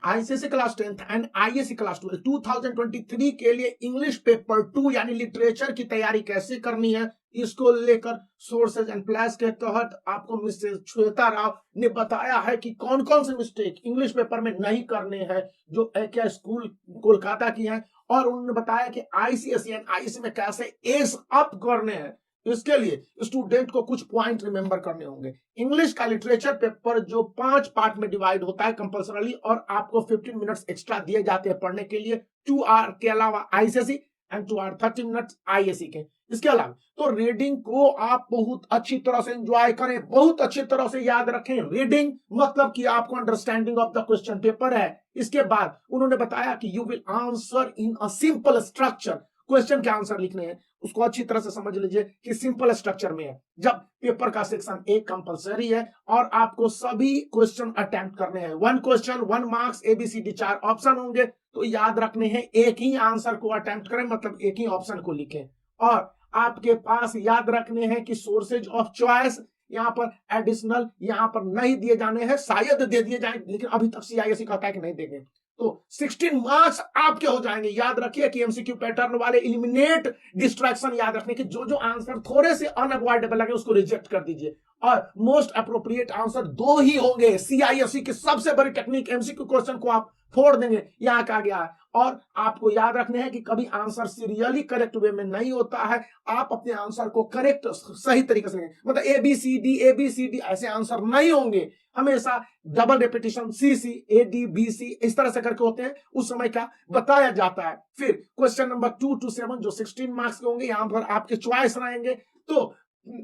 ICSE class 10th and ISC class 12 2023 के लिए English paper 2 यानी लिटरेचर की तैयारी कैसे करनी है, इसको लेकर सोर्सेज एंड प्लस के तहत आपको मिसेस श्वेता राव ने बताया है कि कौन कौन से मिस्टेक इंग्लिश पेपर में नहीं करने हैं जो क्या स्कूल कोलकाता की है, और उन्होंने बताया कि आईसीएसई एंड आईएससी में कैसे एस अप करने हैं। इसके लिए स्टूडेंट को कुछ पॉइंट रिमेंबर करने होंगे। इंग्लिश का लिटरेचर पेपर जो 5 पार्ट में डिवाइड होता है कंपल्सरली, और आपको 15 मिनट्स एक्स्ट्रा दिए जाते हैं पढ़ने के लिए 2 आवर के अलावा ICSE and 2 hour 30 minutes ISC के। इसके अलावा तो रीडिंग को आप बहुत अच्छी तरह से एंजॉय करें, बहुत अच्छी तरह से याद रखें। रीडिंग मतलब कि आपको understanding of the question paper है। इसके बाद उन्होंने बताया कि you will answer in a simple structure. Question के आंसर लिखने हैं उसको अच्छी तरह से समझ लीजिए कि सिंपल स्ट्रक्चर में है। जब पेपर का सेक्शन 1 कंपलसरी है और आपको सभी क्वेश्चन अटेम्प्ट करने हैं, 1 क्वेश्चन 1 मार्क्स, एबीसीडी 4 ऑप्शन होंगे, तो याद रखने हैं एक ही आंसर को अटेम्प्ट करें, मतलब एक ही ऑप्शन को लिखें। और आपके पास याद रखने हैं कि सोर्सेज ऑफ चॉइस यहां पर एडिशनल यहां पर नहीं दिए जाने हैं, शायद दे दिए जाए, लेकिन अभी तक सीआईएससी कहता है कि नहीं देंगे। तो 16 मार्क्स आपके हो जाएंगे। याद रखिए कि एमसीक्यू पैटर्न वाले एलिमिनेट डिस्ट्रैक्शन याद रखने की, जो आंसर थोड़े से अनअवॉइडेबल लगे उसको रिजेक्ट कर दीजिए, और मोस्ट अप्रोप्रिएट आंसर 2 ही होंगे। सीआईएससी की सबसे बड़ी टेक्निक, एमसीक्यू क्वेश्चन को आप फोड़ देंगे, यहां कहा गया है। और आपको याद रखने हैं कि कभी आंसर सीरियली करेक्ट वे में नहीं होता है, आप अपने आंसर को करेक्ट सही तरीके से, मतलब एबीसीडी ऐसे आंसर नहीं होंगे, हमेशा डबल रिपीटिशन सीसी एडीबीसी इस तरह से करके होते हैं, उस समय का बताया जाता है। फिर क्वेश्चन नंबर 2 to 7 जो 16 मार्क्स के होंगे, यहां पर आपके चॉइस रहेंगे। तो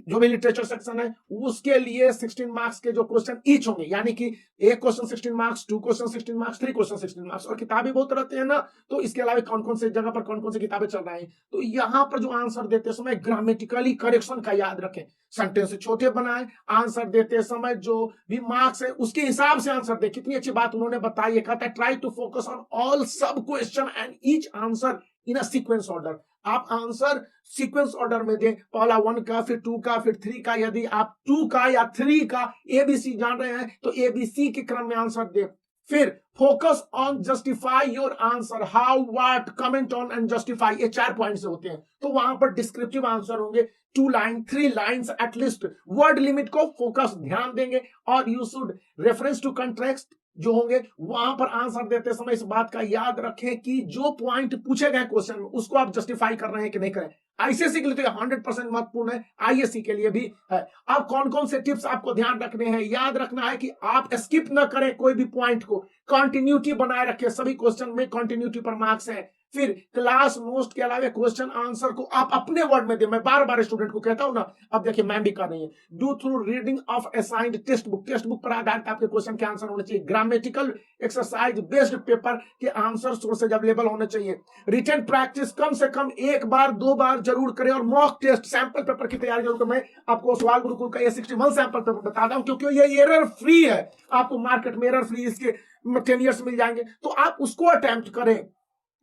जो भी लिटरेचर सेक्शन है उसके लिए 16 मार्क्स के जो क्वेश्चन ईच होंगे, यानी कि एक question 16 marks, 2 question 16 marks, 3 question 16 marks, और किताबें बहुत रहते हैं ना, तो इसके अलावा कौन कौन से जगह पर कौन कौन सी किताबें चल रही हैं, तो यहां पर जो आंसर देते समय ग्रामेटिकली करेक्शन का याद रखें, सेंटेंस छोटे बनाएं, आंसर देते समय जो भी मार्क्स है उसके हिसाब से आंसर दे। कितनी अच्छी बात उन्होंने बताई है, कहता है try to focus on all sub question and each answer in a sequence order. आप आंसर सीक्वेंस ऑर्डर में दें, पहला 1 का, फिर 2 का, फिर 3 का। यदि आप 2 का या 3 का एबीसी जान रहे हैं तो एबीसी के क्रम में आंसर दें। फिर focus on justify your answer, how, what, comment on and justify, ये 4 पॉइंट्स होते हैं। तो वहां पर डिस्क्रिप्टिव आंसर होंगे 2 line 3 lines at least. Word limit को फोकस ध्यान देंगे, और you should reference to context जो होंगे वहां पर आंसर देते समय इस बात का याद रखें कि जो पॉइंट पूछे गए क्वेश्चन में उसको आप जस्टिफाई कर रहे हैं कि नहीं करें। आईसीएससी के लिए तो 100% महत्वपूर्ण है, आईएससी के लिए भी है। अब कौन कौन से टिप्स आपको ध्यान रखने हैं, याद रखना है कि आप स्किप ना करें कोई भी पॉइंट को, कंटिन्यूटी बनाए रखें, सभी क्वेश्चन में कंटिन्यूटी पर मार्क्स है। फिर क्लास नोट्स के अलावा क्वेश्चन आंसर को आप अपने वर्ड में दें। मैं बार बार स्टूडेंट को कहता हूं ना, अब देखिए मैम भी कर रही है, do through reading of assigned text book. Text book पर आधारित आपके क्वेश्चन के आंसर होने चाहिए। ग्रामेटिकल एक्सरसाइज बेस्ड पेपर के आंसर सोर्सेज अवेलेबल होने चाहिए। रिटन प्रैक्टिस कम से कम 1 बार 2 बार जरूर करें, और मॉक टेस्ट सैंपल पेपर की तैयारी जरूर करें। मैं आपको सवाल गुरुकुल का ये 61 सैंपल पेपर बता रहा हूं क्योंकि ये एरर फ्री है, आपको मार्केट में एरर फ्री इसके 10 ईयर्स मिल जाएंगे, तो आप उसको अटेम्प्ट करें।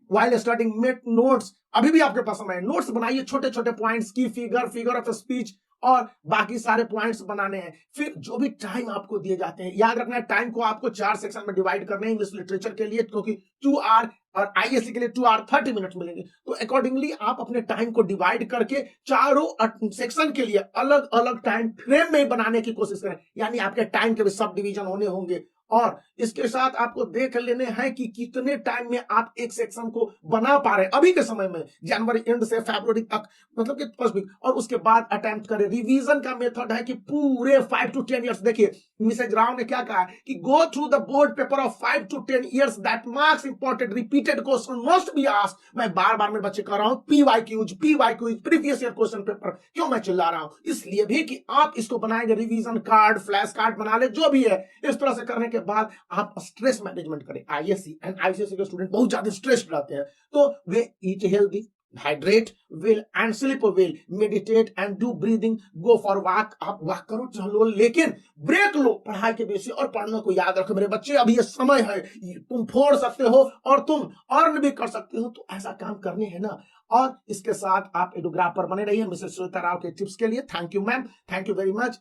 वाइल स्टडिंग मेक नोट्स, अभी भी आपके पास समय है, नोट्स बनाइए, छोटे छोटे पॉइंट्स की, फिगर ऑफ स्पीच और बाकी सारे पॉइंट्स बनाने हैं। फिर जो भी टाइम आपको दिए जाते हैं, याद रखना है टाइम को आपको 4 सेक्शन में डिवाइड करने हैं इंग्लिश लिटरेचर के लिए, क्योंकि 2 आवर और आईएससी के लिए 2 आवर 30 मिनट मिलेंगे। तो अकॉर्डिंगली आप अपने टाइम को डिवाइड करके चारों सेक्शन के लिए अलग अलग टाइम फ्रेम में बनाने की कोशिश करें, यानी आपके टाइम के भी सब डिवीजन होने होंगे। और इसके साथ आपको देख लेने हैं कि कितने टाइम में आप एक सेक्शन को बना पा रहे हैं अभी के समय में, जनवरी एंड से फरवरी तक, मतलब कि फर्स्ट वीक, और उसके बाद अटेम्प्ट करें। रिवीजन का मेथड है कि पूरे 5 to 10 इयर्स, देखिए मिसेज राव ने क्या कहा कि go through the board paper of 5 to 10 years, that marks important repeated question must be asked. मैं बार बार में बच्चे कर रहा हूं PYQs previous year question paper, क्यों मैं चिल्ला रहा हूं, इसलिए भी कि आप इसको बनाएंगे, रिवीजन कार्ड, फ्लैश कार्ड बना ले, जो भी है, इस तरह से करने के बाद आप स्ट्रेस मैनेजमेंट करें। आईएससी एंड आईसीएससी के स्टूडेंट बहुत ज्यादा स्ट्रेस्ड रहते हैं, तो वे eat healthy, hydrate well and sleep well, meditate and do breathing, go for walk, आप वॉक करो, चलो, लेकिन ब्रेक लो पढ़ाई के बेसिस, और पढ़ने को याद रखो मेरे बच्चे, अभी ये समय है, तुम फोड़ सकते हो और तुम अर्न भी कर सकते हो, तो ऐसा काम करने हैं ना। और इसके साथ आप एडोग्राफर बने रहिए मिसेस श्वेता राव के टिप्स के लिए। Thank you ma'am, thank you very much.